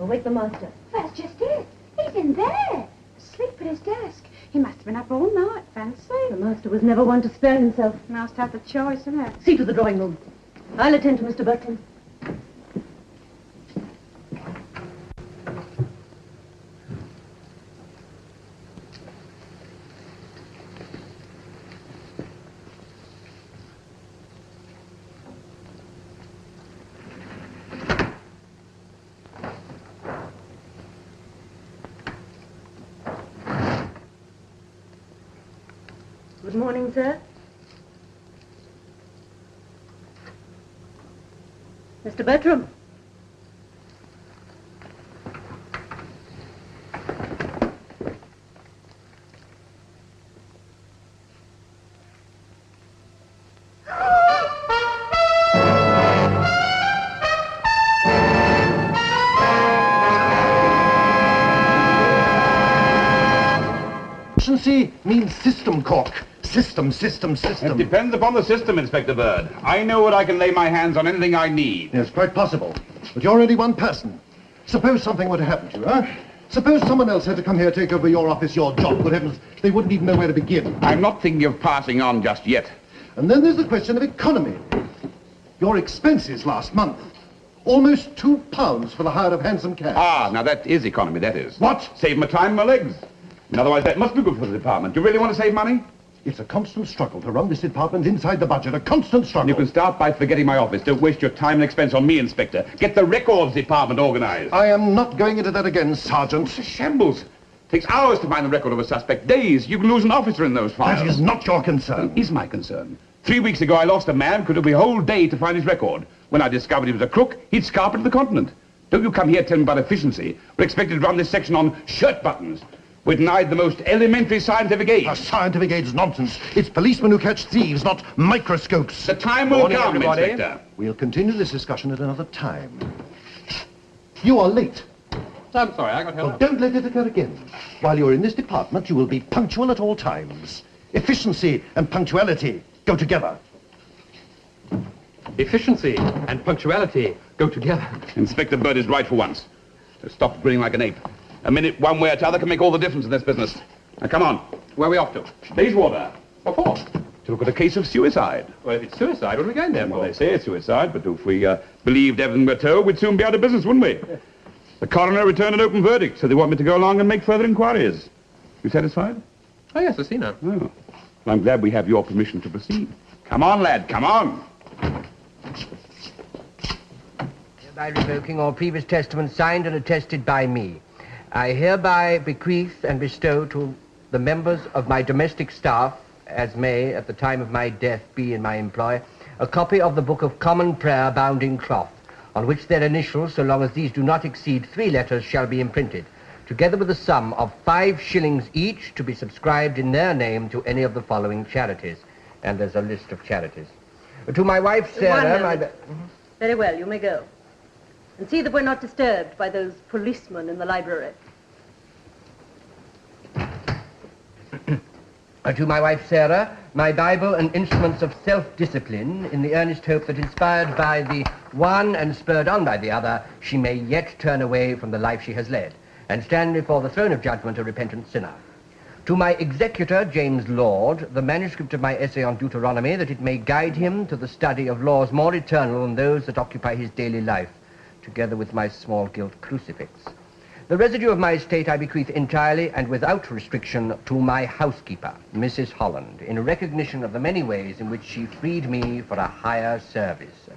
Wake the master. That's just it. He's in there, asleep at his desk. He must have been up all night, fancy. The master was never one to spare himself. Must have the choice, isn't it? See to the drawing room. I'll attend to Mr. Bertram. Good morning, sir. Mr. Bertram. Efficiency means system, Cork. System. It depends upon the system, Inspector Bird. I know what I can lay my hands on anything I need. Yes, quite possible. But you're only one person. Suppose something were to happen to you, huh? Suppose someone else had to come here, take over your office, your job. Good heavens, they wouldn't even know where to begin. I'm not thinking of passing on just yet. And then there's the question of economy. Your expenses last month. Almost £2 for the hire of hansom cabs. Ah, now that is economy, that is. What? Save my time and my legs. And otherwise, that must be good for the department. Do you really want to save money? It's a constant struggle to run this department inside the budget. A constant struggle. You can start by forgetting my office. Don't waste your time and expense on me, Inspector. Get the records department organized. I am not going into that again, Sergeant. It's a shambles. Takes hours to find the record of a suspect. Days. You can lose an officer in those files. That is not your concern. It is my concern. 3 weeks ago, I lost a man who took me a whole day to find his record. When I discovered he was a crook, he'd scarpeted the continent. Don't you come here telling me about efficiency. We're expected to run this section on shirt buttons. We're denied the most elementary scientific aid. Scientific aid is nonsense. It's policemen who catch thieves, not microscopes. The time will come, everybody. Inspector. We'll continue this discussion at another time. You are late. I'm sorry, I got held up. Don't let it occur again. While you're in this department, you will be punctual at all times. Efficiency and punctuality go together. Efficiency and punctuality go together. Inspector Bird is right for once. So stop grinning like an ape. A minute one way or t'other can make all the difference in this business. Now, come on. Where are we off to? Bayswater. What for? To look at a case of suicide. Well, if it's suicide, what are we going there Well, for? they say it's suicide, but if we believed everything we're told, we'd soon be out of business, wouldn't we? The coroner returned an open verdict, so they want me to go along and make further inquiries. You satisfied? Oh, yes, I see now. Oh. Well, I'm glad we have your permission to proceed. Come on, lad, come on. By revoking all previous testaments signed and attested by me, I hereby bequeath and bestow to the members of my domestic staff, as may, at the time of my death, be in my employ, a copy of the Book of Common Prayer bound in cloth, on which their initials, so long as these do not exceed 3 letters, shall be imprinted, together with a sum of 5 shillings each to be subscribed in their name to any of the following charities. And there's a list of charities. To my wife, Sarah, my... Very well, you may go. And see that we're not disturbed by those policemen in the library. To my wife, Sarah, my Bible and instruments of self-discipline, in the earnest hope that, inspired by the one and spurred on by the other, she may yet turn away from the life she has led, and stand before the throne of judgment a repentant sinner. To my executor, James Lord, the manuscript of my essay on Deuteronomy, that it may guide him to the study of laws more eternal than those that occupy his daily life, together with my small gilt crucifix. The residue of my estate I bequeath entirely and without restriction to my housekeeper, Mrs. Holland, in recognition of the many ways in which she freed me for a higher service.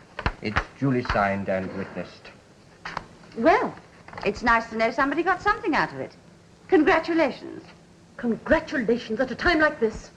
It's duly signed and witnessed. Well, it's nice to know somebody got something out of it. Congratulations. Congratulations at a time like this.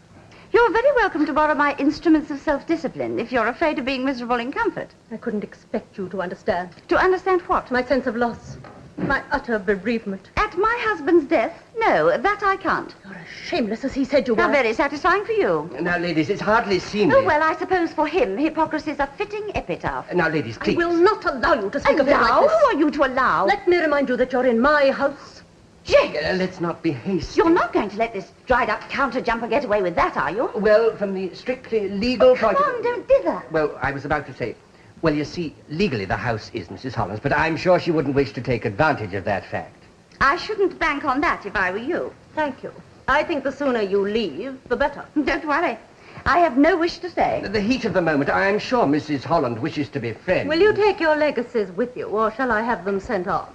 You're very welcome to borrow my instruments of self-discipline if you're afraid of being miserable in comfort. I couldn't expect you to understand. To understand what? My sense of loss. My utter bereavement. At my husband's death? No, that I can't. You're as shameless as he said you were. How very satisfying for you. Now, ladies, it's hardly seemly. Oh, well, I suppose for him, hypocrisy's a fitting epitaph. Now, ladies, I please. will not allow you to speak of him Allow? like this. Who are you to allow? Let me remind you that you're in my house. Jake! Let's not be hasty. You're not going to let this dried-up counter-jumper get away with that, are you? Well, from the strictly legal Come point on, of don't dither. Well, I was about to say, well, you see, legally the house is Mrs. Holland's, but I'm sure she wouldn't wish to take advantage of that fact. I shouldn't bank on that if I were you. Thank you. I think the sooner you leave, the better. Don't worry. I have no wish to stay. The heat of the moment, I'm sure Mrs. Holland wishes to be friends. Will you take your legacies with you, or shall I have them sent off?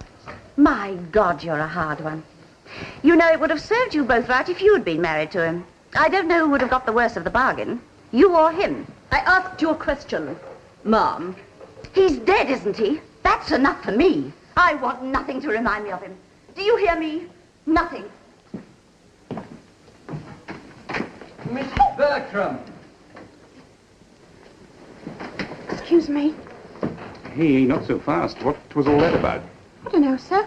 My God, you're a hard one. You know, it would have served you both right if you had been married to him. I don't know who would have got the worst of the bargain, you or him. I asked you a question, Mom. He's dead, isn't he? That's enough for me. I want nothing to remind me of him. Do you hear me? Nothing. Mrs. Bertram! Excuse me. Hey, not so fast. What was all that about? I don't know, sir.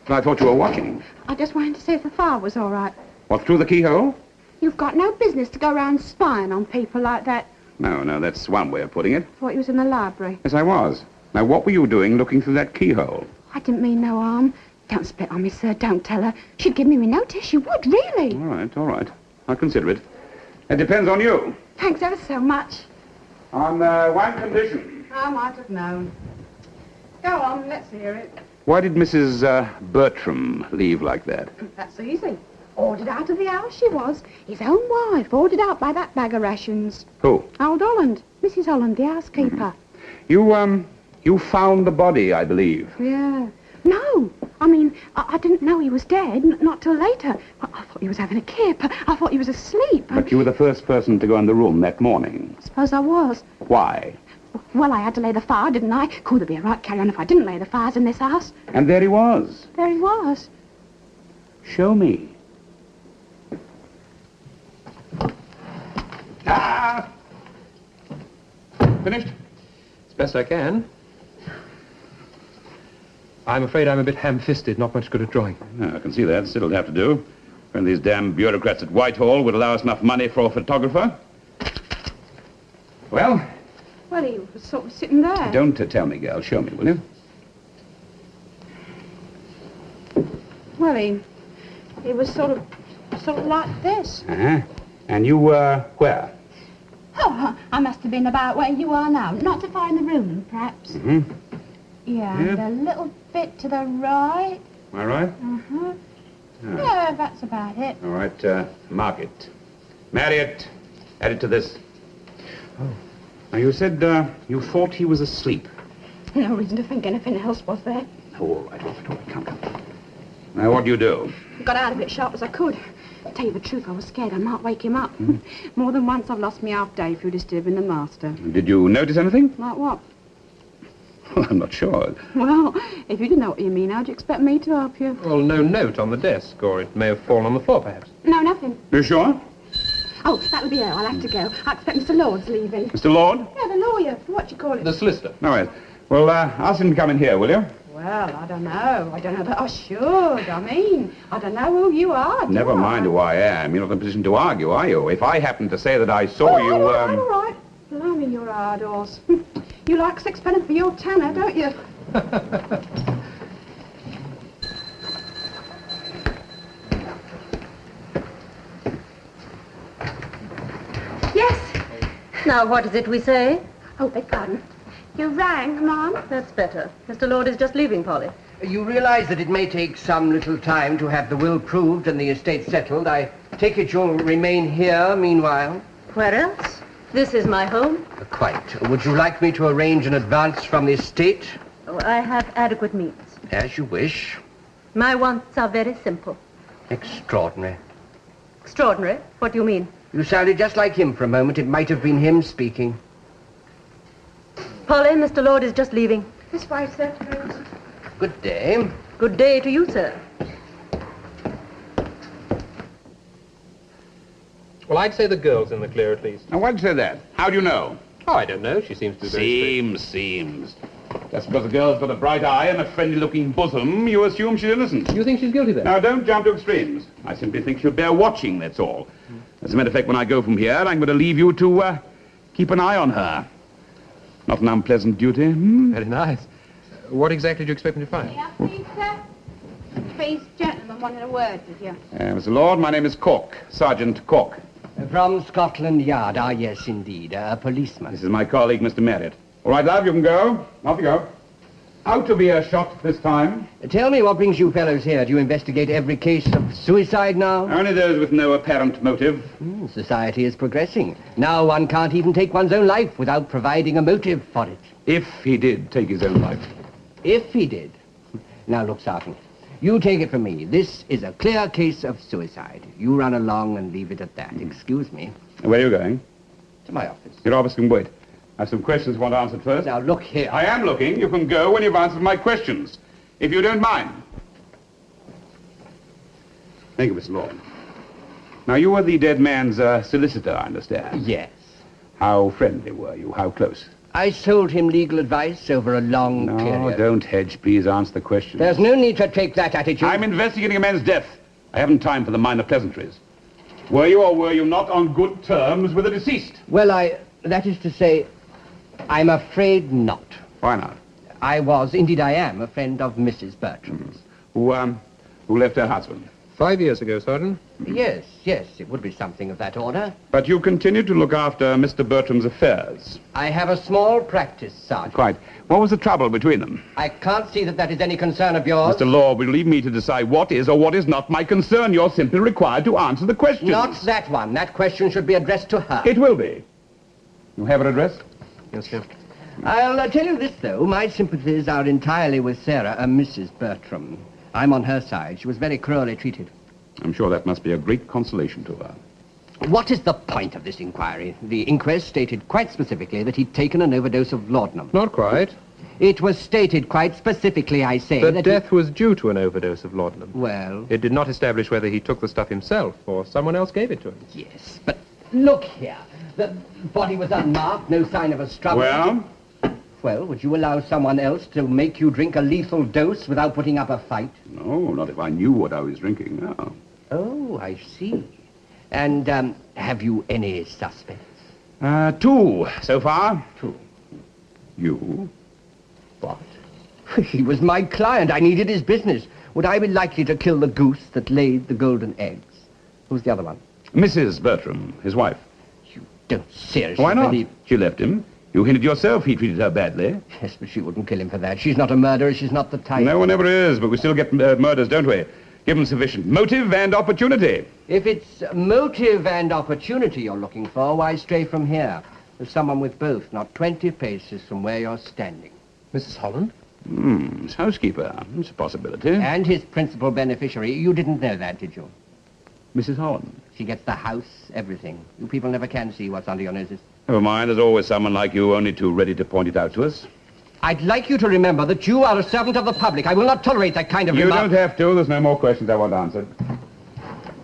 I thought you were watching. I just wanted to see if the fire was all right. What, through the keyhole? You've got no business to go around spying on people like that. No, that's one way of putting it. Thought you was in the library. Yes, I was. Now, what were you doing looking through that keyhole? I didn't mean no harm. Don't spit on me, sir. Don't tell her. She'd give me a notice. She would, really. All right. I'll consider it. It depends on you. Thanks ever so much. On one condition. I might have known. Go on, let's hear it. Why did Mrs. Bertram leave like that? That's easy. Ordered out of the house she was. His own wife, ordered out by that bag of rations. Who? Old Holland. Mrs. Holland, the housekeeper. You found the body, I believe. Yeah. No, I mean, I didn't know he was dead, not till later. I thought he was having a kip. I thought he was asleep. But you were the first person to go in the room that morning. I suppose I was. Why? Well, I had to lay the fire, didn't I? Could there be a right carry on if I didn't lay the fires in this house? And there he was. There he was. Show me. Finished? As best I can. I'm afraid I'm a bit ham-fisted, not much good at drawing. I can see that. Still, it'll have to do. When these damn bureaucrats at Whitehall would allow us enough money for a photographer. Well? Well, he was sort of sitting there. Don't tell me, girl. Show me, will you? Well, he was sort of like this. Uh-huh. And you were where? Oh, I must have been about where you are now. Not too far in the room, perhaps. Mm-hmm. Yeah, and a little bit to the right. Am I right? Uh-huh. Yeah, that's about it. All right, mark it. Marry it. Add it to this. Oh. Now, you said you thought he was asleep. No reason to think anything else, was there? Oh, all right. Come. Now, what do you do? Got out of it sharp as I could. To tell you the truth, I was scared I might wake him up. More than once I've lost me half day through disturbing the master. Did you notice anything? Like what? Well, I'm not sure. Well, if you didn't know what you mean, how'd you expect me to help you? Well, no note on the desk, or it may have fallen on the floor, perhaps. No, nothing. You sure? Oh, that'll be her. I'll have to go. I expect Mr. Lord's leaving. Mr. Lord? Yeah, the lawyer. What do you call it? The solicitor. All right. Well, ask him to come in here, will you? Well, I don't know, but I should. I don't know who you are, do Never I? mind who I am. You're not in a position to argue, are you? If I happen to say that I saw you, All right. Blimey, you're hard horse. You like sixpence for your tanner, don't you? Yes. Now, what is it we say? Oh, beg pardon. You rang, Mom? That's better. Mr. Lord is just leaving, Polly. You realize that it may take some little time to have the will proved and the estate settled. I take it you'll remain here meanwhile? Where else? This is my home. Quite. Would you like me to arrange an advance from the estate? Oh, I have adequate means. As you wish. My wants are very simple. Extraordinary. Extraordinary? What do you mean? You sounded just like him for a moment. It might have been him speaking. Polly, Mr. Lord is just leaving. This way, sir, please. Good day. Good day to you, sir. Well, I'd say the girl's in the clear, at least. Now, why'd you say that? How do you know? Oh, I don't know. She seems to be very straight. Seems. Just because the girl's got a bright eye and a friendly-looking bosom, you assume she's innocent. You think she's guilty, then? Now, don't jump to extremes. I simply think she'll bear watching, that's all. As a matter of fact, when I go from here, I'm going to leave you to keep an eye on her. Not an unpleasant duty. Very nice. What exactly do you expect me to find? Yeah, please, sir. Please, gentlemen, wanted a word with you. Mr. Lord, my name is Cork, Sergeant Cork. From Scotland Yard. Ah, yes, indeed. A policeman. This is my colleague, Mr. Merritt. All right, love, you can go. Off you go. Out of earshot this time. Tell me what brings you fellows here. Do you investigate every case of suicide now? Only those with no apparent motive. Society is progressing. Now one can't even take one's own life without providing a motive for it. If he did take his own life. If he did. Now, look, Sergeant, you take it from me. This is a clear case of suicide. You run along and leave it at that. Excuse me. Where are you going? To my office. Your office can wait. I have some questions I want answered first. Now, look here. I am looking. You can go when you've answered my questions, if you don't mind. Thank you, Mr. Lord. Now, you were the dead man's solicitor, I understand. Yes. How friendly were you? How close? I sold him legal advice over a long No, period. don't hedge. Please answer the question. There's no need to take that attitude. I'm investigating a man's death. I haven't time for the minor pleasantries. Were you or were you not on good terms with the deceased? Well, that is to say, I'm afraid not. Why not? I was, indeed I am, a friend of Mrs. Bertram's. Who left her husband? 5 years ago, Sergeant. Yes, it would be something of that order. But you continued to look after Mr. Bertram's affairs. I have a small practice, Sergeant. Quite. What was the trouble between them? I can't see that is any concern of yours. Mr. Law, will you leave me to decide what is or what is not my concern? You're simply required to answer the question. Not that one. That question should be addressed to her. It will be. You have her address? Yes, sir. I'll tell you this, though. My sympathies are entirely with Sarah, Mrs. Bertram. I'm on her side. She was very cruelly treated. I'm sure that must be a great consolation to her. What is the point of this inquiry? The inquest stated quite specifically that he'd taken an overdose of laudanum. Not quite. It was stated quite specifically, I say, The that death was due to an overdose of laudanum. Well... It did not establish whether he took the stuff himself or someone else gave it to him. Yes, but look here. The body was unmarked, no sign of a struggle. Well? Well, would you allow someone else to make you drink a lethal dose without putting up a fight? No, not if I knew what I was drinking, no. Oh, I see. And, have you any suspects? 2 so far. 2. You? What? He was my client. I needed his business. Would I be likely to kill the goose that laid the golden eggs? Who's the other one? Mrs. Bertram, his wife. You don't seriously Why not? believe... She left him. You hinted yourself he treated her badly. Yes, but she wouldn't kill him for that. She's not a murderer. She's not the type. No one ever is, but we still get murders, don't we? Give them sufficient motive and opportunity. If it's motive and opportunity you're looking for, why stray from here? There's someone with both, not 20 paces from where you're standing. Mrs. Holland? His housekeeper. It's a possibility. And his principal beneficiary. You didn't know that, did you? Mrs. Holland. She gets the house, everything. You people never can see what's under your noses. Never mind, there's always someone like you only too ready to point it out to us. I'd like you to remember that you are a servant of the public. I will not tolerate that kind of You remark. don't have to. There's no more questions I want answered.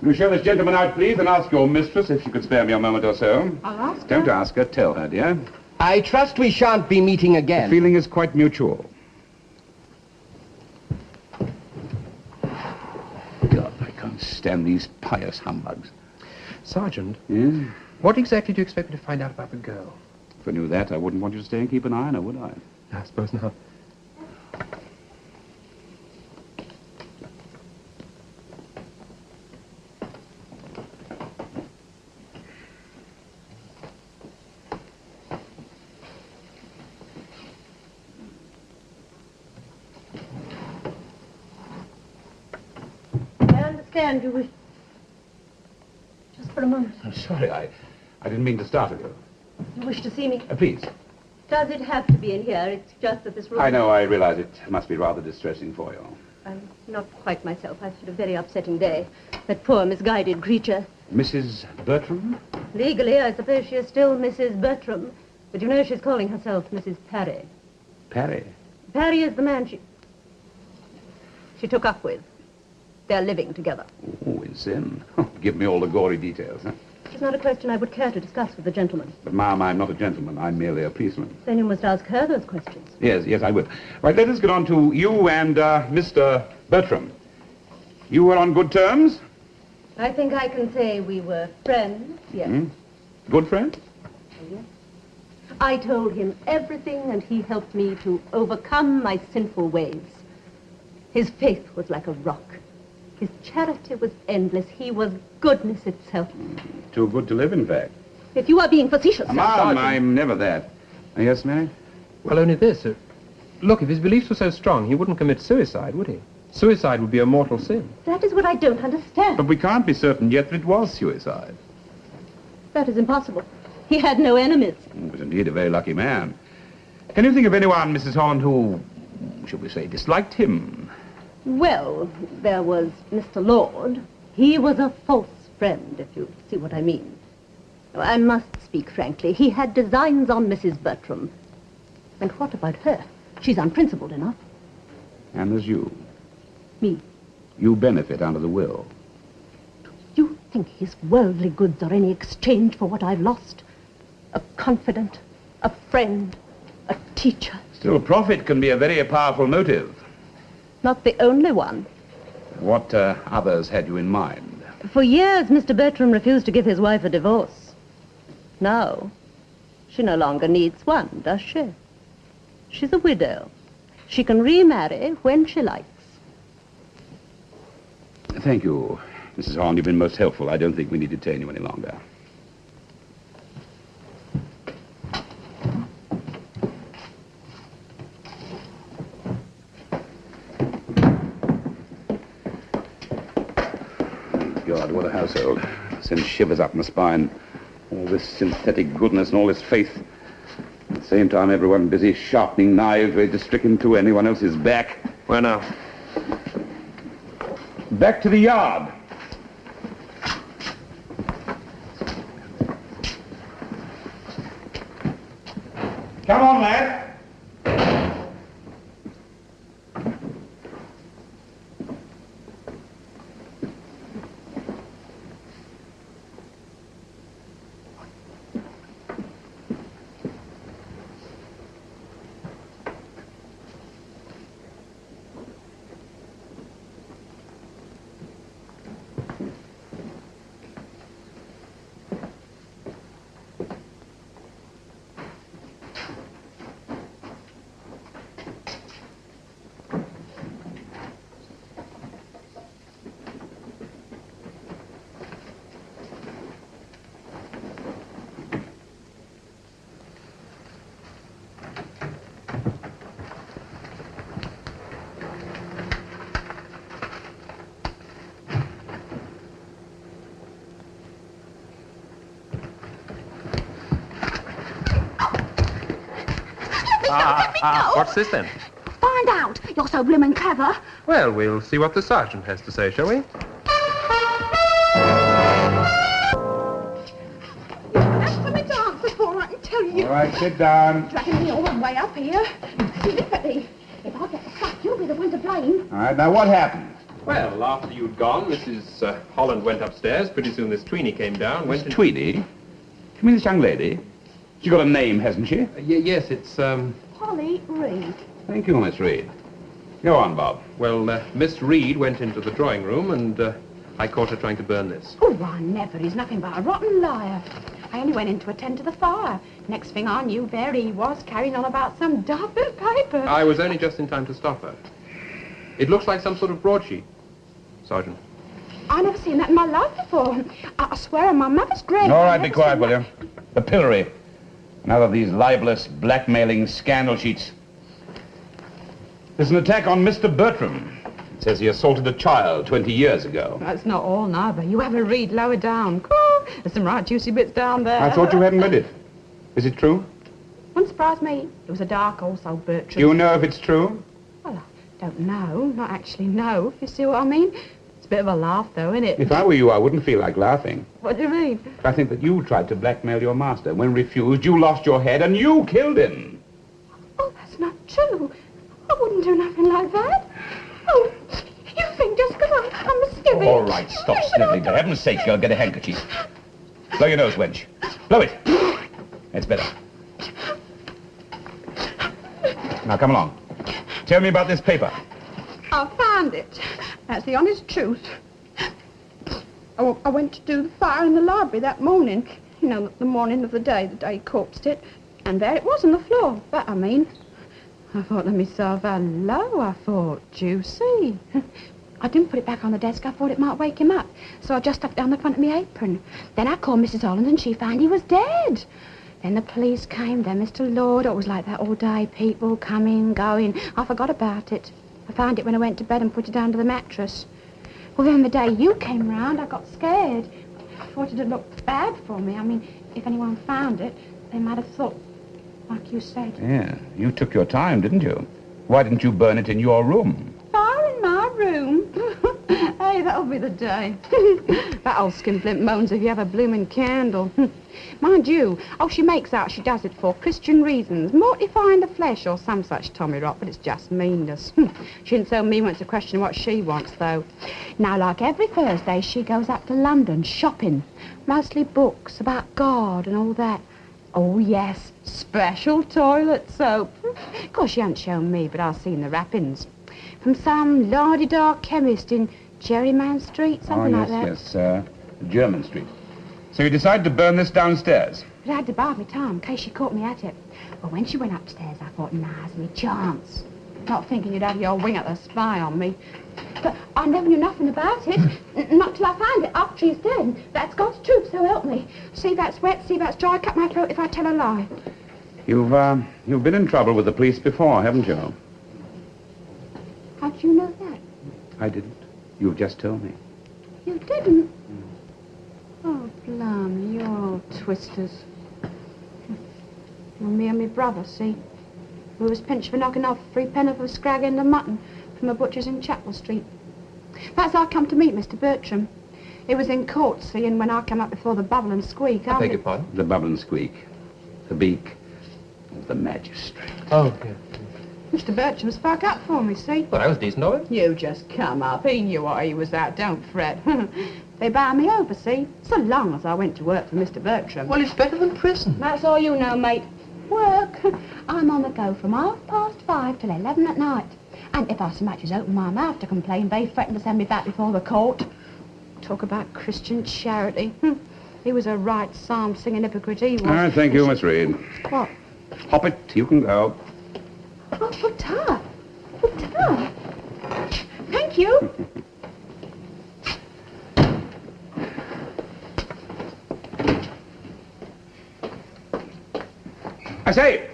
Will you show this gentleman out, please, and ask your mistress if she could spare me a moment or so? I'll ask her. Don't ask her. Tell her, dear. I trust we shan't be meeting The again. feeling is quite mutual. God, I can't stand these pious humbugs. Sergeant, Yes? what exactly do you expect me to find out about the girl? If I knew that, I wouldn't want you to stay and keep an eye on her, would I? I suppose not. I understand you wish... Just for a moment. I'm sorry, I didn't mean to startle you. You wish to see me? Please. Does it have to be in here? It's just that this room... I know, I realize it must be rather distressing for you. I'm not quite myself. I've had a very upsetting day. That poor, misguided creature. Mrs. Bertram? Legally, I suppose she is still Mrs. Bertram. But you know she's calling herself Mrs. Parry. Parry? Parry is the man she took up with. They're living together. Oh, in sin. Give me all the gory details, huh? It's not a question I would care to discuss with the gentleman. But, ma'am, I'm not a gentleman. I'm merely a policeman. Then you must ask her those questions. Yes, I will. Right, let us get on to you and Mr. Bertram. You were on good terms? I think I can say we were friends, yes. Good friends? Yes. I told him everything, and he helped me to overcome my sinful ways. His faith was like a rock. His charity was endless. He was goodness itself. Too good to live, in fact. If you are being facetious, Ma'am, I'm never that. Yes, Mary? Well, only this. Look, if his beliefs were so strong, he wouldn't commit suicide, would he? Suicide would be a mortal sin. That is what I don't understand. But we can't be certain yet that it was suicide. That is impossible. He had no enemies. He was indeed a very lucky man. Can you think of anyone, Mrs. Holland, who, shall we say, disliked him? Well, there was Mr. Lord. He was a false friend, if you see what I mean. I must speak frankly. He had designs on Mrs. Bertram. And what about her? She's unprincipled enough. And there's you. Me. You benefit under the will. You think his worldly goods are any exchange for what I've lost? A confidant, a friend, a teacher. Still, profit can be a very powerful motive. Not the only one. What others had you in mind? For years, Mr. Bertram refused to give his wife a divorce. Now, she no longer needs one, does she? She's a widow. She can remarry when she likes. Thank you, Mrs. Holland. You've been most helpful. I don't think we need to detain you any longer. God, what a household. Sends shivers up my spine. All this synthetic goodness and all this faith. At the same time, everyone busy sharpening knives ready to stick into anyone else's back. Where now? Back to the yard. Come on, lad. What's this then? Find out. You're so bloomin' clever. Well, we'll see what the sergeant has to say, shall we? That's something to answer for, I can tell you. All right, sit down. Dragging me all the way up here. Deliberately. If I get the sack, you'll be the one to blame. All right, now what happened? Well, after you'd gone, Mrs. Holland went upstairs. Pretty soon this Tweenie came down. Miss Tweenie? You mean this young lady? She's got a name, hasn't she? Yes, it's, Polly Reed. Thank you, Miss Reed. Go on, Bob. Well, Miss Reed went into the drawing room and I caught her trying to burn this. Oh, I never. He's nothing but a rotten liar. I only went in to attend to the fire. Next thing I knew, there he was, carrying on about some double paper. I was only just in time to stop her. It looks like some sort of broadsheet, Sergeant. I never seen that in my life before. I swear on my mother's grave. All right, be quiet, will you? The pillory. Another of these libelous, blackmailing scandal sheets. There's an attack on Mr. Bertram. It says he assaulted a child 20 years ago. That's not all, neither. You have a read lower down. There's some right juicy bits down there. I thought you hadn't read it. Is it true? Wouldn't surprise me. It was a dark also, Bertram. You know if it's true? Well, I don't know. Not actually know, if you see what I mean. It's a bit of a laugh, though, isn't it? If I were you, I wouldn't feel like laughing. What do you mean? I think that you tried to blackmail your master. When refused, you lost your head and you killed him. Oh, that's not true. I wouldn't do nothing like that. Oh, you think just because I'm a skivvy... All right, stop sniveling. For heaven's sake, girl, get a handkerchief. Blow your nose, wench. Blow it. That's better. Now, come along. Tell me about this paper. I found it. That's the honest truth. I went to do the fire in the library that morning. You know, the morning of the day he corpsed it. And there it was on the floor. That I mean. I thought to myself, hello, I thought, juicy. I didn't put it back on the desk. I thought it might wake him up. So I just stuck it down the front of my apron. Then I called Mrs. Holland and she found he was dead. Then the police came, then Mr. Lord. It was like that all day. People coming, going. I forgot about it. I found it when I went to bed and put it under the mattress. Well, then the day you came round, I got scared. I thought it'd look bad for me. I mean, if anyone found it, they might have thought, like you said. Yeah, you took your time, didn't you? Why didn't you burn it in your room? Fire in my room? Hey, that'll be the day. That old skinflint moans if you have a blooming candle. Mind you, she makes out she does it for Christian reasons, mortifying the flesh or some such tommy rot, but it's just meanness. She isn't so mean when it's a question of what she wants, though. Now, like every Thursday, she goes up to London shopping. Mostly books about God and all that. Oh, yes, special toilet soap. Of course, she hasn't shown me, but I've seen the wrappings. From some la-di-da chemist in Jerryman Street, something like that. Yes, German Street. So you decided to burn this downstairs? But I had to bide my time in case she caught me at it. But when she went upstairs, I thought, now's me chance. Not thinking you'd have your wing at the spy on me. But I never knew nothing about it. Not till I found it after he's dead. That's God's truth, so help me. See, that's wet, see, that's dry. Cut my throat if I tell a lie. You've been in trouble with the police before, haven't you? How did you know that? I didn't. You've just told me. You didn't? Oh, blimey, you're all twisters. Well, me and my brother, see? We was pinched for knocking off 3 pence of a scrag end of mutton from a butcher's in Chapel Street. That's how I come to meet Mr. Bertram. He was in court, see, and when I came up before the bubble and squeak, I beg your pardon? The bubble and squeak. The beak of the magistrate. Oh, yeah. Mr. Bertram spoke up for me, see? Well, that was decent of him. You just come up. He knew what he was at, don't fret. They bound me over, see? So long as I went to work for Mr. Bertram. Well, it's better than prison. That's all you know, mate. Work. I'm on the go from 5:30 till 11 at night. And if I so much as open my mouth to complain, they threaten to send me back before the court. Talk about Christian charity. He was a right psalm-singing hypocrite, he was. All right, thank you, Miss Reed. What? Hop it, you can go. Oh, for Thank you. I say,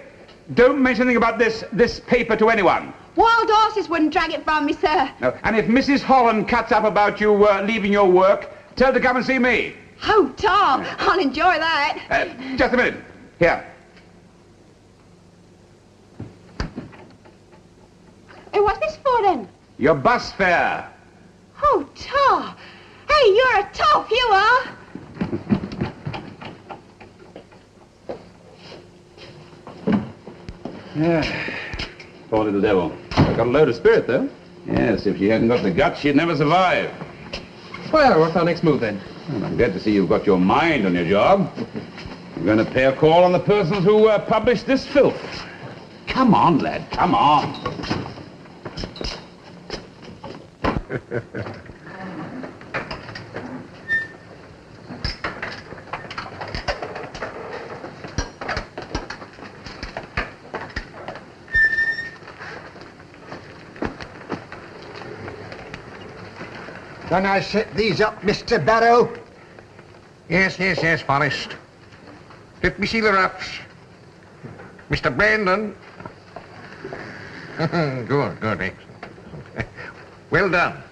don't mention anything about this paper to anyone. Wild horses wouldn't drag it from me, sir. No. And if Mrs. Holland cuts up about you leaving your work, tell her to come and see me. Oh, Tom, I'll enjoy that. Just a minute. Here. Hey, what's this for, then? Your bus fare. Oh, Tom. Hey, you're a toff, you are. Yeah. Poor little devil. Got a load of spirit, though. Yes, if she hadn't got the guts, she'd never survive. Well, what's our next move, then? Well, I'm glad to see you've got your mind on your job. You're going to pay a call on the persons who published this filth. Come on, lad, come on. Can I set these up, Mr. Barrow? Yes, Forrest. Let me see the wraps. Mr. Brandon. Good, excellent. Well done.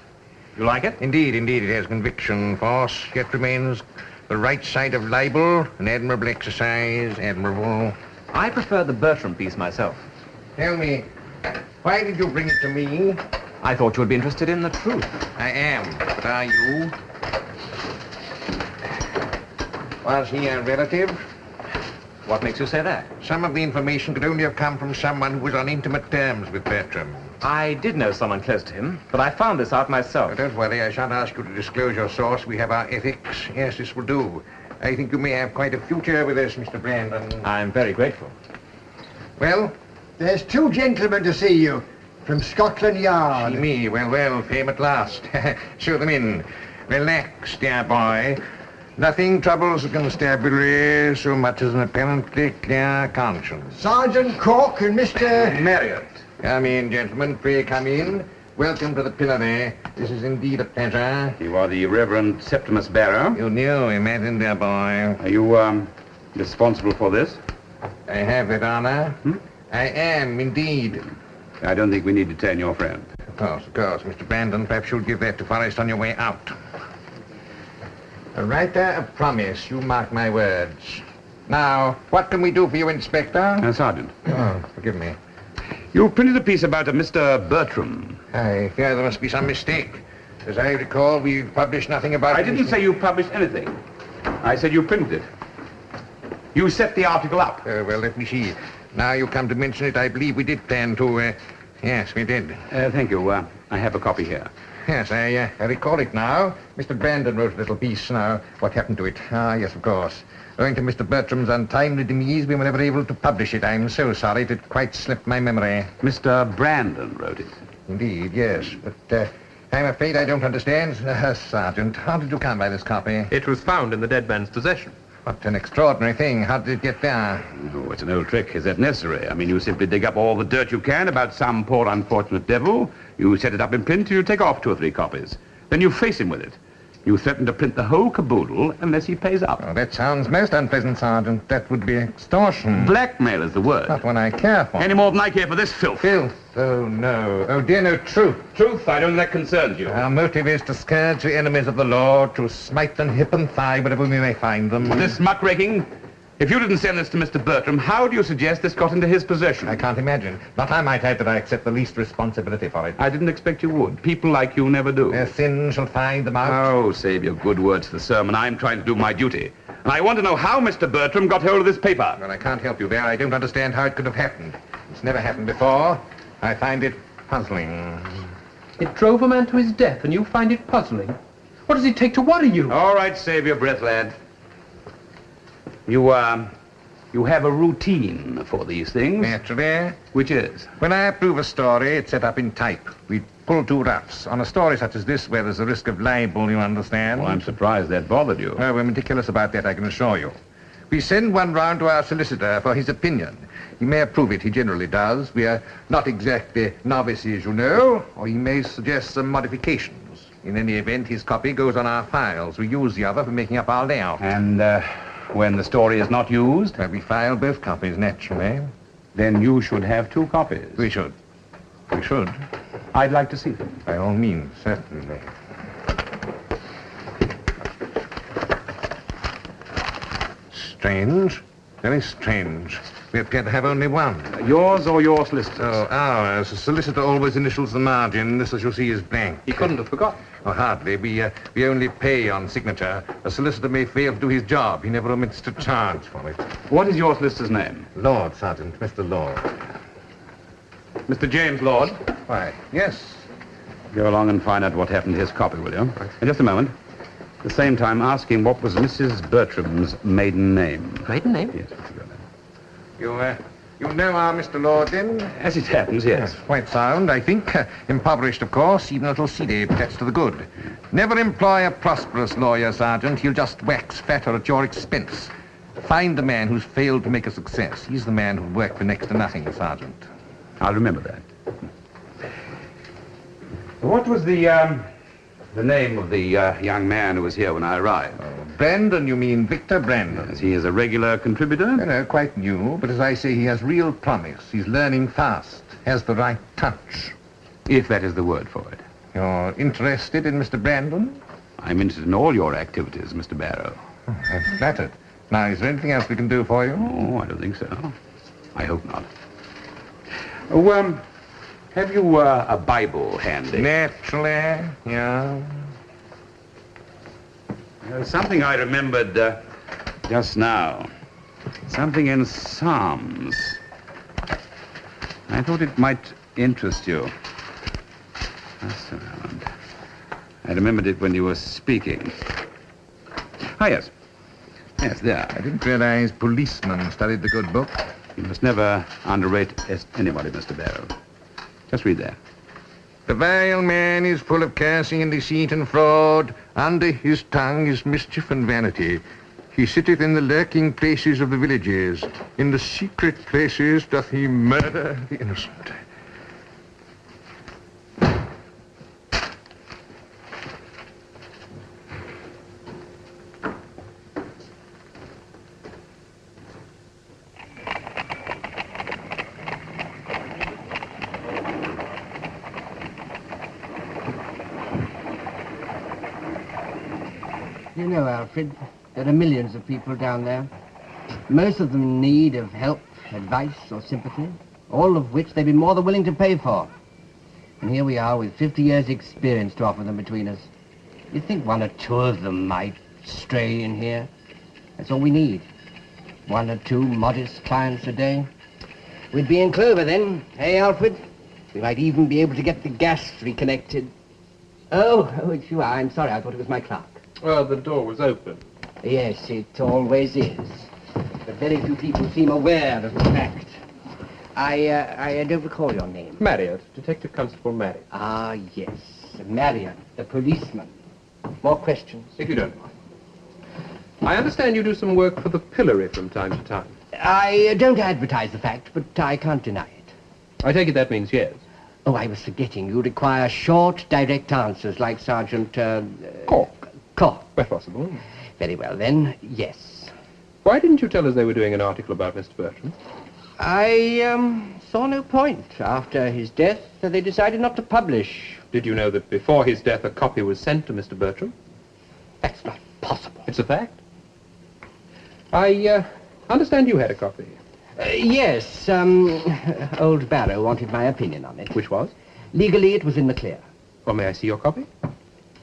You like it? Indeed, it has conviction force, yet remains the right side of libel, an admirable exercise, admirable. I prefer the Bertram piece myself. Tell me, why did you bring it to me? I thought you would be interested in the truth. I am, but are you? Was he a relative? What makes you say that? Some of the information could only have come from someone who was on intimate terms with Bertram. I did know someone close to him, but I found this out myself. Don't worry, I shan't ask you to disclose your source. We have our ethics. Yes, this will do. I think you may have quite a future with us, Mr. Brandon. I'm very grateful. Well, There's two gentlemen to see you from Scotland Yard. see me. Well, fame at last. Show them in. Relax, dear boy. Nothing troubles the constabulary so much as an apparently clear conscience. Sergeant Cork and Mr. Marriott. Come in, gentlemen. Pray come in. Welcome to the pillory. This is indeed a pleasure. You are the Reverend Septimus Barrow. You knew, imagine, dear boy. Are you, responsible for this? I have that honor. I am, indeed. I don't think we need to detain your friend. Of course. Mr. Brandon, perhaps you'll give that to Forrest on your way out. A writer of promise, you mark my words. Now, what can we do for you, Inspector? Sergeant, Oh, forgive me. you printed a piece about a Mr. Bertram. I fear there must be some mistake. As I recall, we published nothing about I it. didn't say you published anything. I said you printed it. You set the article up. Well, let me see. Now you come to mention it, I believe we did plan to, yes, we did. Thank you. I have a copy here. Yes, I recall it now. Mr. Brandon wrote a little piece now. What happened to it? Ah, yes, of course. Owing to Mr. Bertram's untimely demise, we were never able to publish it. I'm so sorry. It quite slipped my memory. Mr. Brandon wrote it. Indeed, yes. But I'm afraid I don't understand. Sergeant, how did you come by this copy? It was found in the dead man's possession. What an extraordinary thing. How did it get there? Oh, it's an old trick. Is that necessary? I mean, you simply dig up all the dirt you can about some poor unfortunate devil. You set it up in print, you take off 2 or 3 copies. Then you face him with it. You threaten to print the whole caboodle unless he pays up. Oh, that sounds most unpleasant, Sergeant. That would be extortion. Blackmail is the word. Not one I care for. Any more than I care for this filth. Filth? Oh, no. Oh, dear, no, truth. Truth, I don't think that concerns you. Our motive is to scourge the enemies of the law, to smite them hip and thigh wherever we may find them. This muckraking, if you didn't send this to Mr. Bertram, how do you suggest this got into his possession? I can't imagine. Not I might add that I accept the least responsibility for it. I didn't expect you would. People like you never do. Their sin shall find them out. Oh, save your good words for the sermon. I'm trying to do my duty. And I want to know how Mr. Bertram got hold of this paper. Well, I can't help you there. I don't understand how it could have happened. It's never happened before. I find it puzzling. It drove a man to his death, and you find it puzzling. What does it take to worry you? All right, save your breath, lad. You have a routine for these things. Naturally. Which is? When I approve a story, it's set up in type. We pull 2 roughs. On a story such as this, where there's a risk of libel, you understand? Well, I'm surprised that bothered you. Oh, we're meticulous about that, I can assure you. We send one round to our solicitor for his opinion. He may approve it, he generally does. We are not exactly novices, you know, or he may suggest some modifications. In any event, his copy goes on our files. We use the other for making up our layout. And, when the story is not used? We file both copies, naturally. Then you should have 2 copies. We should. We should. I'd like to see them. By all means, certainly. Strange. Very strange. We appear to have only one. Yours or your solicitor's? Oh, ours. The solicitor always initials the margin. This, as you'll see, is blank. He couldn't have forgotten. Oh, hardly. We only pay on signature. A solicitor may fail to do his job. He never omits to charge for it. What is your solicitor's name? Lord, Sergeant. Mr. Lord. Mr. James Lord. Why, yes. Go along and find out what happened to his copy, will you? In just a moment. At the same time, ask him what was Mrs. Bertram's maiden name. Maiden name? Yes, what's your name? You know our Mr. Lord, then? As it happens, yes. Quite sound, I think. Impoverished, of course, even a little seedy, but that's to the good. Never employ a prosperous lawyer, Sergeant. He'll just wax fatter at your expense. Find the man who's failed to make a success. He's the man who'll work for next to nothing, Sergeant. I'll remember that. What was the name of the young man who was here when I arrived? Brandon, you mean Victor Brandon? Yes, he is a regular contributor? No, quite new, but as I say, he has real promise. He's learning fast, has the right touch. If that is the word for it. You're interested in Mr. Brandon? I'm interested in all your activities, Mr. Barrow. Oh, I'm flattered. Now, is there anything else we can do for you? Oh, I don't think so. I hope not. Oh, have you a Bible handy? Naturally, yeah. There's something I remembered just now. Something in Psalms. I thought it might interest you. Just a moment. I remembered it when you were speaking. Ah, yes. Yes, there. I didn't realize policemen studied the good book. You must never underrate anybody, Mr. Barrow. Just read there. The vile man is full of cursing and deceit and fraud. Under his tongue is mischief and vanity. He sitteth in the lurking places of the villages. In the secret places doth he murder the innocent. You know, Alfred, there are millions of people down there. Most of them in need of help, advice, or sympathy, all of which they'd be more than willing to pay for. And here we are with 50 years' experience to offer them between us. You'd think one or two of them might stray in here. That's all we need. One or two modest clients a day. We'd be in clover then, hey, Alfred? We might even be able to get the gas reconnected. Oh, it's you are. I'm sorry, I thought it was my clerk. Well, the door was open. Yes, it always is. But very few people seem aware of the fact. I don't recall your name. Marriott, Detective Constable Marriott. Ah, yes. Marriott, the policeman. More questions? If you don't mind. I understand you do some work for the pillory from time to time. I don't advertise the fact, but I can't deny it. I take it that means yes. Oh, I was forgetting. You require short, direct answers like Sergeant, Cork. Cork. Where possible. Very well, then, yes. Why didn't you tell us they were doing an article about Mr. Bertram? I, saw no point. After his death, they decided not to publish. Did you know that before his death a copy was sent to Mr. Bertram? That's not possible. It's a fact. I understand you had a copy. Yes, old Barrow wanted my opinion on it. Which was? Legally, it was in the clear. Well, may I see your copy?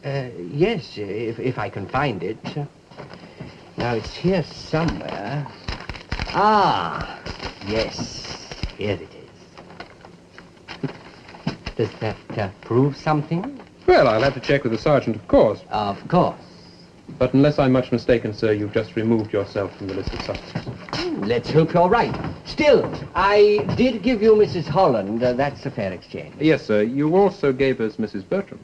Yes, if I can find it. Now, it's here somewhere. Ah, yes, here it is. Does that prove something? Well, I'll have to check with the sergeant, of course. Of course. But unless I'm much mistaken, sir, you've just removed yourself from the list of suspects. Let's hope you're right. Still, I did give you Mrs. Holland. That's a fair exchange. Yes, sir. You also gave us Mrs. Bertram.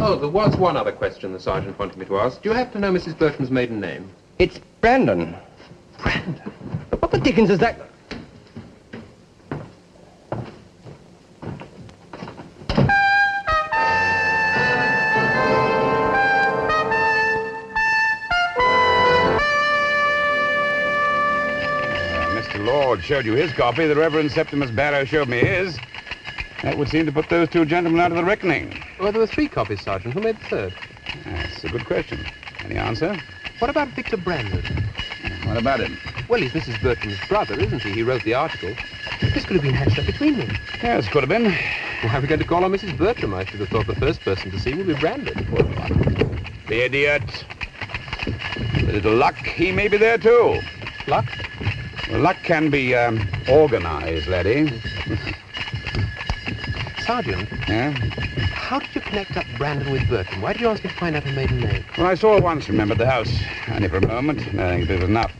Oh, there was one other question the sergeant wanted me to ask. Do you happen to know Mrs. Bertram's maiden name? It's Brandon. Brandon? What the dickens is that? Mr. Lord showed you his copy. The Reverend Septimus Barrow showed me his. That would seem to put those two gentlemen out of the reckoning. Well, there were 3 copies, Sergeant. Who made the third? That's a good question. Any answer? What about Victor Brandon? What about him? Well, he's Mrs. Bertram's brother, isn't he? He wrote the article. This could have been hatched up between them. Yes, could have been. Why are we going to call on Mrs. Bertram? I should have thought the first person to see would be Brandon. The idiot. With a little luck, he may be there, too. Luck? Well, luck can be, organized, laddie. Sergeant? Yeah? How did you connect up Brandon with Bertram? Why did you ask me to find out her maiden name? Well, I saw her once, remember, at the house. Only for a moment. I think it was enough.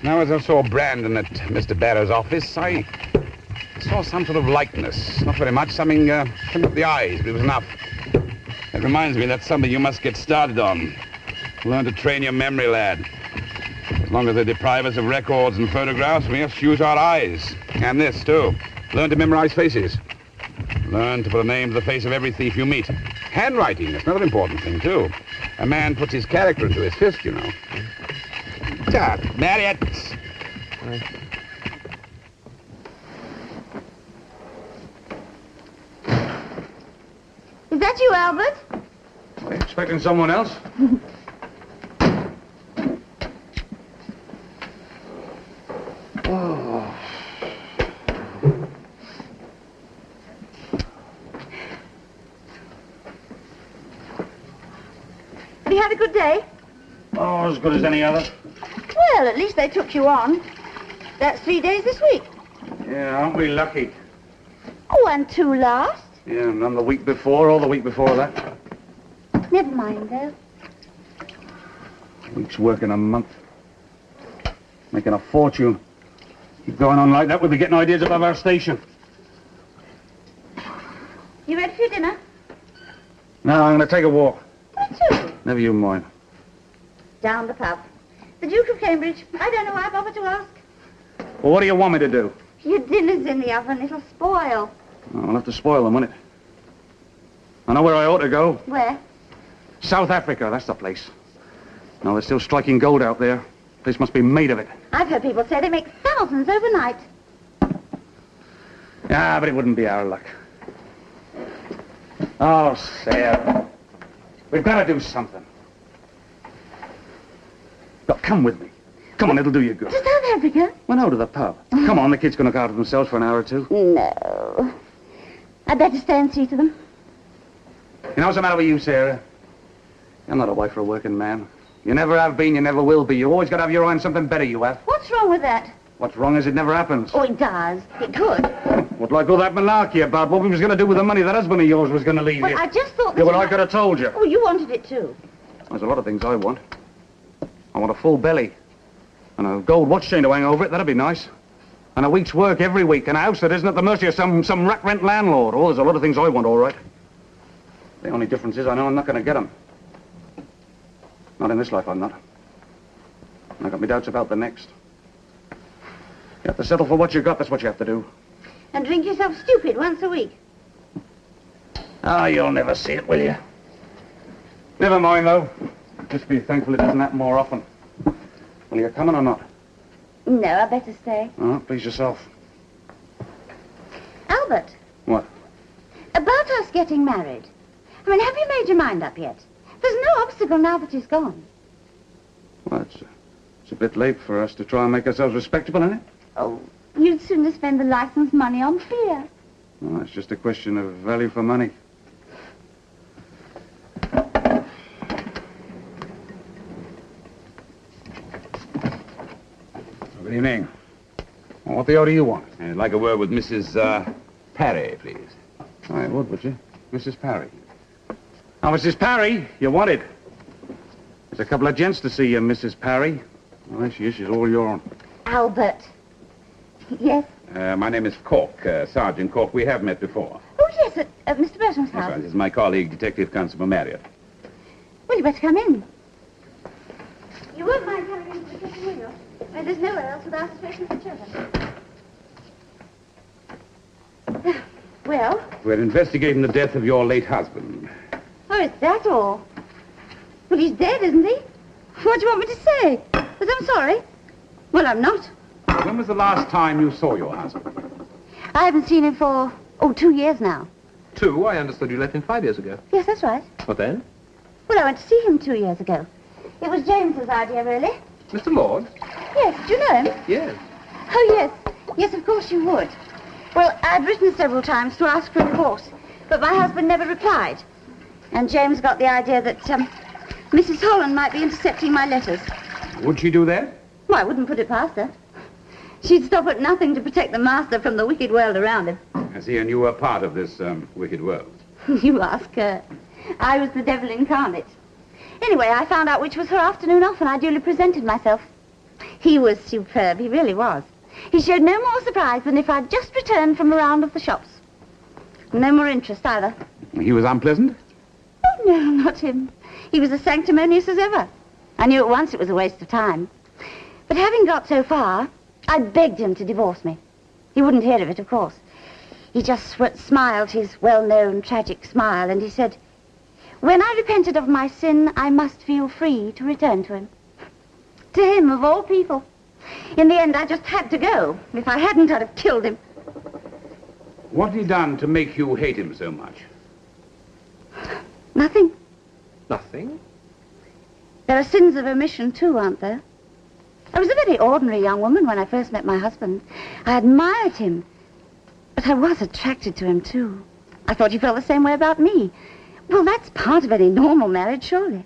Now, as I saw Brandon at Mr. Barrow's office, I saw some sort of likeness. Not very much, something up the eyes, but it was enough. That reminds me, that's something you must get started on. Learn to train your memory, lad. As long as they deprive us of records and photographs, we must use our eyes. And this, too. Learn to memorize faces. Learn to put a name to the face of every thief you meet. Handwriting, that's another important thing, too. A man puts his character into his fist, you know. Marriott. Is that you, Albert? Are you expecting someone else? Have you had a good day? Oh, as good as any other. Well, at least they took you on. That's 3 days this week. Yeah, aren't we lucky? Oh, and 2 last. Yeah, none the week before or the week before that. Never mind, though. Week's work in a month. Making a fortune. Keep going on like that, we'll be getting ideas above our station. You ready for your dinner? Now I'm going to take a walk. Where to? Never you mind. Down the pub. The Duke of Cambridge. I don't know why I bothered to ask. Well, what do you want me to do? Your dinner's in the oven. It'll spoil. Oh, I'll have to spoil them, won't it? I know where I ought to go. Where? South Africa, that's the place. No, they're still striking gold out there. Place must be made of it. I've heard people say they make thousands overnight. Yeah, but it wouldn't be our luck. Oh, Sarah. We've got to do something. Look, come with me. Come on, it'll do you good. To South Africa? Well, no, to the pub. Come on, the kids can look after themselves for an hour or two. No. I'd better stay and see to them. You know what's the matter with you, Sarah? You're not a wife for a working man. You never have been, you never will be. You always got to have your eye on something better, you have. What's wrong with that? What's wrong is it never happens. Oh, it does. It could. What like all that malarkey about what we was going to do with the money that husband of yours was going to leave Well, you? I just thought that Yeah, well, you I could have told you. Oh, you wanted it too. There's a lot of things I want. I want a full belly. And a gold watch chain to hang over it, that'd be nice. And a week's work every week, and a house that isn't at the mercy of some rack rent landlord. Oh, there's a lot of things I want, all right. The only difference is I know I'm not going to get them. Not in this life, I'm not. I got my doubts about the next. You have to settle for what you got, that's what you have to do. And drink yourself stupid once a week. Ah, you'll never see it, will you? Never mind, though. Just be thankful it doesn't happen more often. Well, you coming or not? No, I better stay. Oh, please yourself. Albert. What? About us getting married. I mean, have you made your mind up yet? There's no obstacle now that he's gone. Well, it's a bit late for us to try and make ourselves respectable, isn't it? Oh, you'd sooner spend the license money on beer. Well, it's just a question of value for money. Good evening. Well, what the hell do you want? I'd like a word with Mrs. Parry, please. I would you? Mrs. Parry. Now, Mrs. Parry, you wanted. There's a couple of gents to see you, Mrs. Parry. Well, there she is. She's all your own. Albert. Yes? My name is Cork, Sergeant Cork. We have met before. Oh, yes, at Mr. Bertram's That's house. right. This is my colleague, Detective Constable Marriott. Well, you better come in. You won't mind coming into the kitchen, will you? There's nowhere else without space for children. Well? We're investigating the death of your late husband. Oh, is that all? Well, he's dead, isn't he? What do you want me to say? That I'm sorry? Well, I'm not. When was the last time you saw your husband? I haven't seen him for, 2 years now. 2? I understood you left him 5 years ago. Yes, that's right. What then? Well, I went to see him 2 years ago. It was James's idea, really. Mr. Lord? Yes, do you know him? Yes. Oh, yes. Yes, of course you would. Well, I'd written several times to ask for a divorce, but my husband never replied. And James got the idea that, Mrs. Holland might be intercepting my letters. Would she do that? Well, I wouldn't put it past her. She'd stop at nothing to protect the master from the wicked world around him. I see, and you were part of this wicked world. You ask her. I was the devil incarnate. Anyway, I found out which was her afternoon off, and I duly presented myself. He was superb, he really was. He showed no more surprise than if I'd just returned from a round of the shops. No more interest either. He was unpleasant? Oh, no, not him. He was as sanctimonious as ever. I knew at once it was a waste of time. But having got so far, I begged him to divorce me. He wouldn't hear of it, of course. He just smiled his well-known tragic smile, and he said, "When I repented of my sin, I must feel free to return to him." To him, of all people. In the end, I just had to go. If I hadn't, I'd have killed him. What had he done to make you hate him so much? Nothing. Nothing? There are sins of omission, too, aren't there? I was a very ordinary young woman when I first met my husband. I admired him, but I was attracted to him, too. I thought he felt the same way about me. Well, that's part of any normal marriage, surely.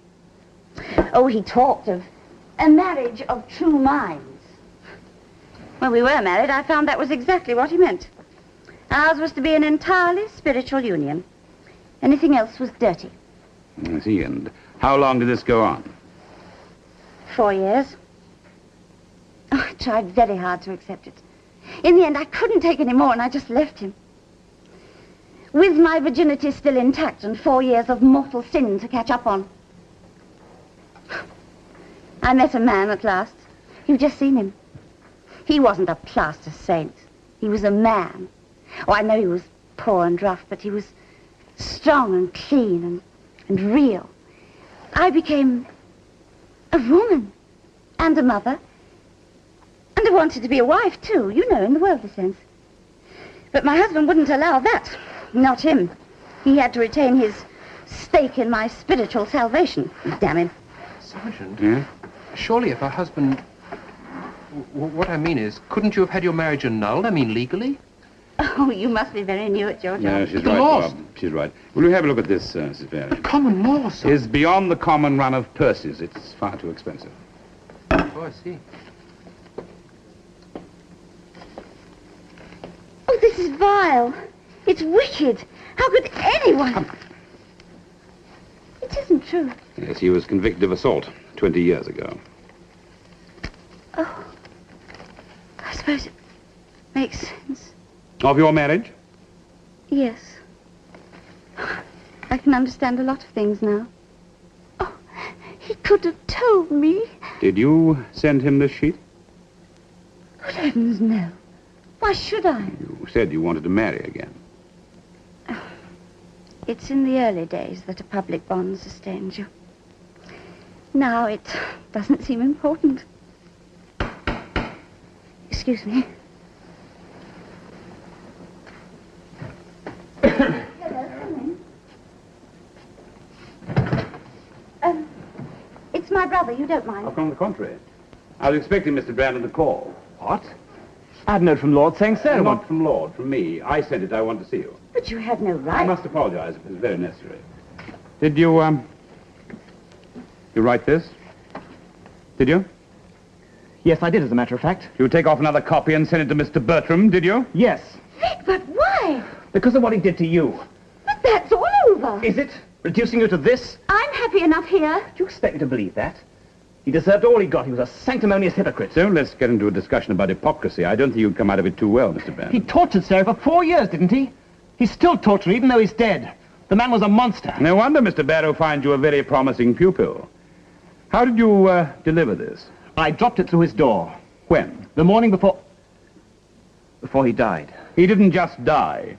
Oh, he talked of a marriage of true minds. When we were married, I found that was exactly what he meant. Ours was to be an entirely spiritual union. Anything else was dirty. I see. And how long did this go on? 4 years. Oh, I tried very hard to accept it. In the end, I couldn't take any more, and I just left him. With my virginity still intact and 4 years of mortal sin to catch up on. I met a man at last. You've just seen him. He wasn't a plaster saint. He was a man. Oh, I know he was poor and rough, but he was strong and clean and real. I became a woman and a mother. And I wanted to be a wife, too, you know, in the worldly sense. But my husband wouldn't allow that. Not him. He had to retain his stake in my spiritual salvation. Damn him. Sergeant? Yeah? Surely if her husband... What I mean is, couldn't you have had your marriage annulled? I mean, legally? Oh, you must be very new at your job. No, she's The right, laws. Bob. She's right. Will you have a look at this, Mrs. Barry? But common law, sir. It's beyond the common run of purses. It's far too expensive. Oh, I see. Oh, this is vile. It's wicked. How could anyone... It isn't true. Yes, he was convicted of assault 20 years ago. Oh, I suppose it makes sense. Of your marriage? Yes. I can understand a lot of things now. Oh, he could have told me. Did you send him this sheet? Good heavens, no. Why should I? You said you wanted to marry again. It's in the early days that a public bond sustains you. Now it doesn't seem important. Excuse me. Hello, come in. It's my brother, you don't mind. On the contrary. I was expecting Mr. Brandon to call. What? I had a note from Lord saying so. Not from Lord, from me. I sent it. I wanted to see you. But you had no I right. must apologize. It was very necessary. Did you, you write this? Did you? Yes, I did, as a matter of fact. You take off another copy and send it to Mr. Bertram, did you? Yes, Vic, but why? because of what he did to you. But that's all over. Is it? Reducing you to this? I'm happy enough here. Do you expect me to believe that? He deserved all he got. He was a sanctimonious hypocrite. So let's get into a discussion about hypocrisy. I don't think you'd come out of it too well, Mr. Brandon. He tortured Sarah for 4 years, didn't he? He's still torturing, even though he's dead. The man was a monster. No wonder Mr. Barrow finds you a very promising pupil. How did you deliver this? I dropped it through his door. When? The morning before he died. He didn't just die.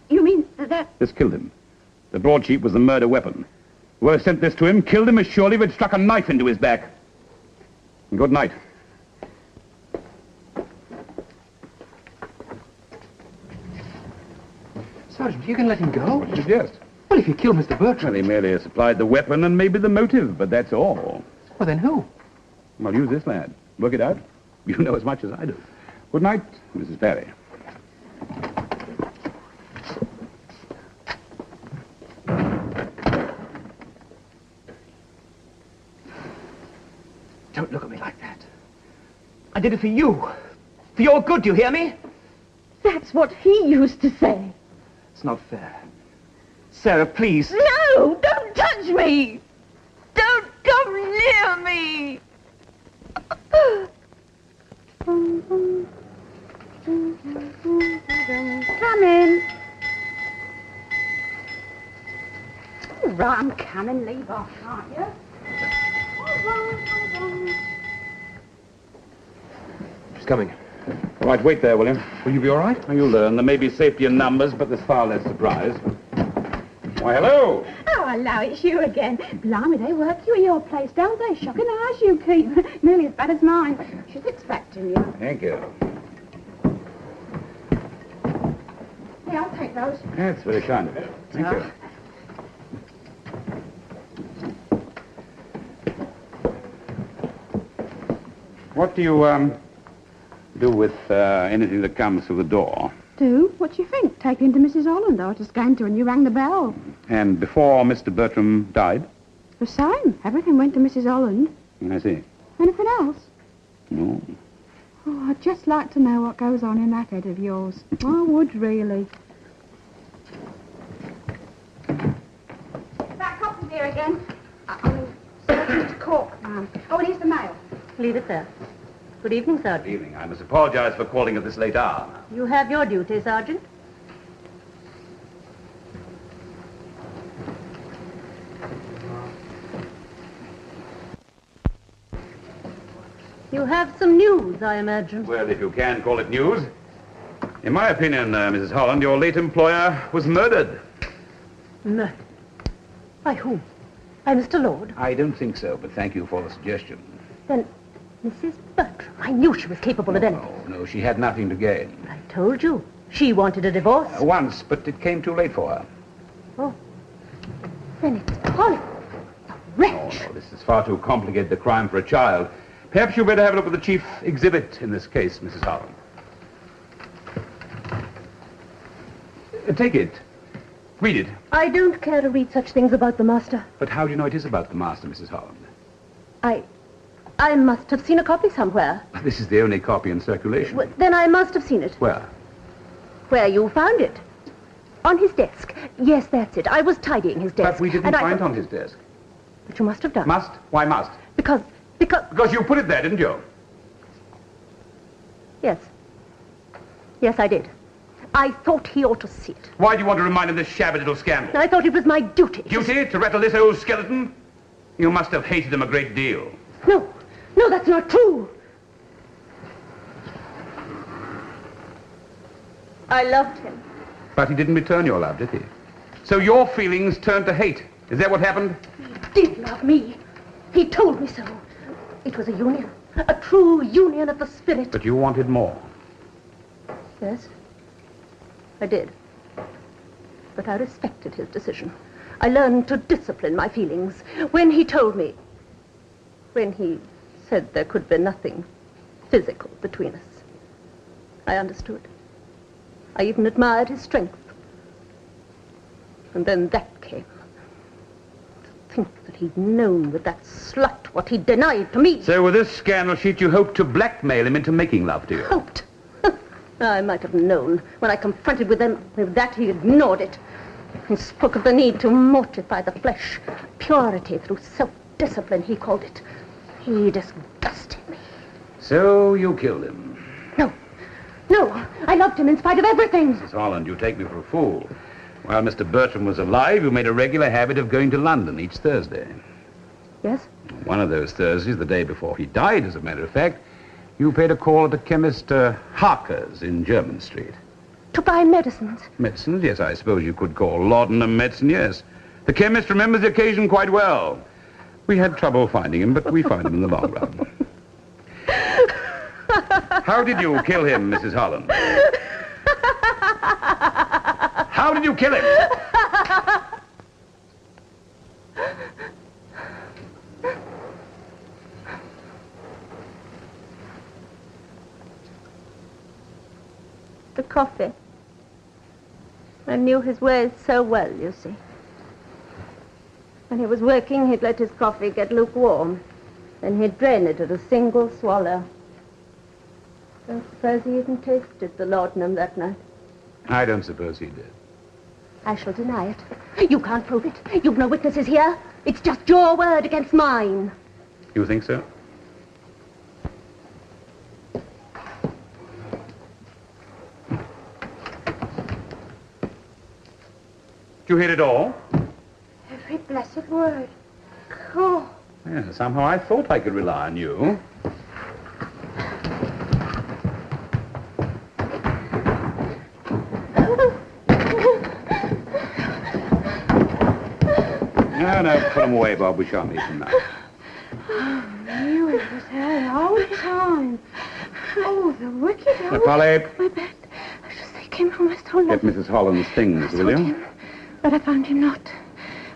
You mean that... This killed him. The broadsheet was the murder weapon. Whoever sent this to him killed him as surely if it struck a knife into his back. Good night. Sergeant, you can let him go? What do you suggest? Well, if you kill Mr. Well, Bertram... he merely supplied the weapon and maybe the motive, but that's all. Well, then who? Well, use this lad. Work it out. You know as much as I do. Good night, Mrs. Barry. Don't look at me like that. I did it for you. For your good, do you hear me? That's what he used to say. It's not fair. Sarah, please. No, don't touch me. Don't come near me. Come in. All right, I'm coming. Leave off, can't you? She's coming. All right, wait there, William. Will you be all right? You'll learn. There may be safety in numbers, but there's far less surprise. Why, hello. Oh, hello, it's you again. Blimey, they work you at your place, don't they? Shocking hours you keep. Nearly as bad as mine. She's expecting you. Thank you. Yeah, I'll take those. That's very kind of you. Thank you. What do you, do with anything that comes through the door? Do? What do you think? Take him to Mrs. Holland. I was just going to and you rang the bell. And before Mr. Bertram died? The same. Everything went to Mrs. Holland. I see. Anything else? No. Oh, I'd just like to know what goes on in that head of yours. I would, really. That cop's here again. Oh, Sergeant to Cork, ma'am. Oh, and here's the mail. Leave it there. Good evening, Sergeant. Good evening. I must apologize for calling at this late hour. You have your duty, Sergeant. You have some news, I imagine. Well, if you can call it news. In my opinion, Mrs. Holland, your late employer was murdered. Murdered? By whom? By Mr. Lord? I don't think so, but thank you for the suggestion. Then, Mrs. Bertram, I knew she was capable of anything. Oh, no, she had nothing to gain. I told you. She wanted a divorce. Once, but it came too late for her. Oh. Then it's Polly. The wretch. No, this is far too complicated a crime for a child. Perhaps you'd better have a look at the chief exhibit in this case, Mrs. Holland. Take it. Read it. I don't care to read such things about the master. But how do you know it is about the master, Mrs. Holland? I must have seen a copy somewhere. This is the only copy in circulation. Well, then I must have seen it. Where? Where you found it. On his desk. Yes, that's it. I was tidying his desk. But we didn't find it on his desk. But you must have done. Must? Why must? Because... Because you put it there, didn't you? Yes. Yes, I did. I thought he ought to see it. Why do you want to remind him of this shabby little scandal? I thought it was my duty. Duty? To rattle this old skeleton? You must have hated him a great deal. No. No, that's not true. I loved him. But he didn't return your love, did he? So your feelings turned to hate. Is that what happened? He did love me. He told me so. It was a union. A true union of the spirit. But you wanted more. Yes. I did. But I respected his decision. I learned to discipline my feelings. When he told me... When he said there could be nothing physical between us, I understood. I even admired his strength. And then that came. To think that he'd known with that slut what he'd denied to me. So with this scandal sheet, you hoped to blackmail him into making love to you? Hoped? I might have known. When I confronted with that, he ignored it. He spoke of the need to mortify the flesh. Purity through self-discipline, he called it. He disgusted me. So you killed him? No. No, I loved him in spite of everything. Mrs. Holland, you take me for a fool. While Mr. Bertram was alive, you made a regular habit of going to London each Thursday. Yes? One of those Thursdays, the day before he died, as a matter of fact, you paid a call at the chemist Harker's in Jermyn Street. To buy medicines? Medicines? Yes, I suppose you could call laudanum medicine, yes. The chemist remembers the occasion quite well. We had trouble finding him, but we found him in the long run. How did you kill him, Mrs. Holland? How did you kill him? The coffee. I knew his ways so well, you see. When he was working, he'd let his coffee get lukewarm. Then he'd drain it at a single swallow. Don't suppose he even tasted the laudanum that night. I don't suppose he did. I shall deny it. You can't prove it. You've no witnesses here. It's just your word against mine. You think so? Did you hear it all? Every blessed word. Cool. Yeah, somehow I thought I could rely on you. No, put them away, Bob. We shan't need them now. I knew it was her all the time. Oh, the wicked old... Polly. My bed. I just say, came home, I stole Get nothing. Mrs. Holland's things, will you? Him, but I found him not.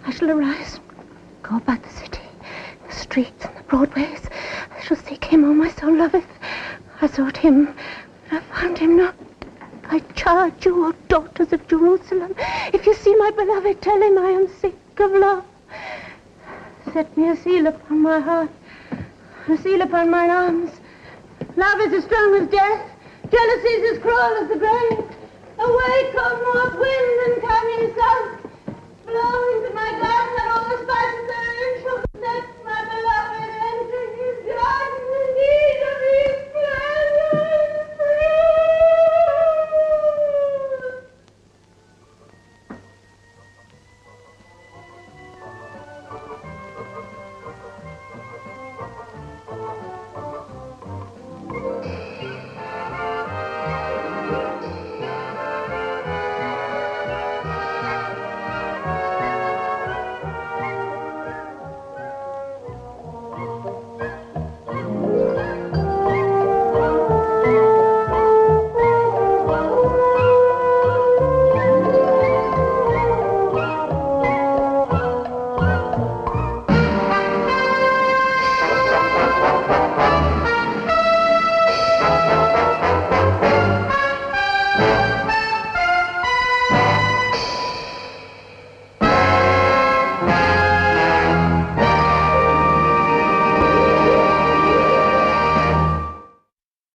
I shall arise, go about the city, the streets and the broadways. I shall say, came home, my soul loveth. I sought him, but I found him not. I charge you, O daughters of Jerusalem, if you see my beloved, tell him I am sick of love. Set me a seal upon my heart, a seal upon mine arms. Love is as strong as death. Jealousy is as cruel as the grave. Away come north wind and come ye south. Blow into my garden that all the spices are in sugar set.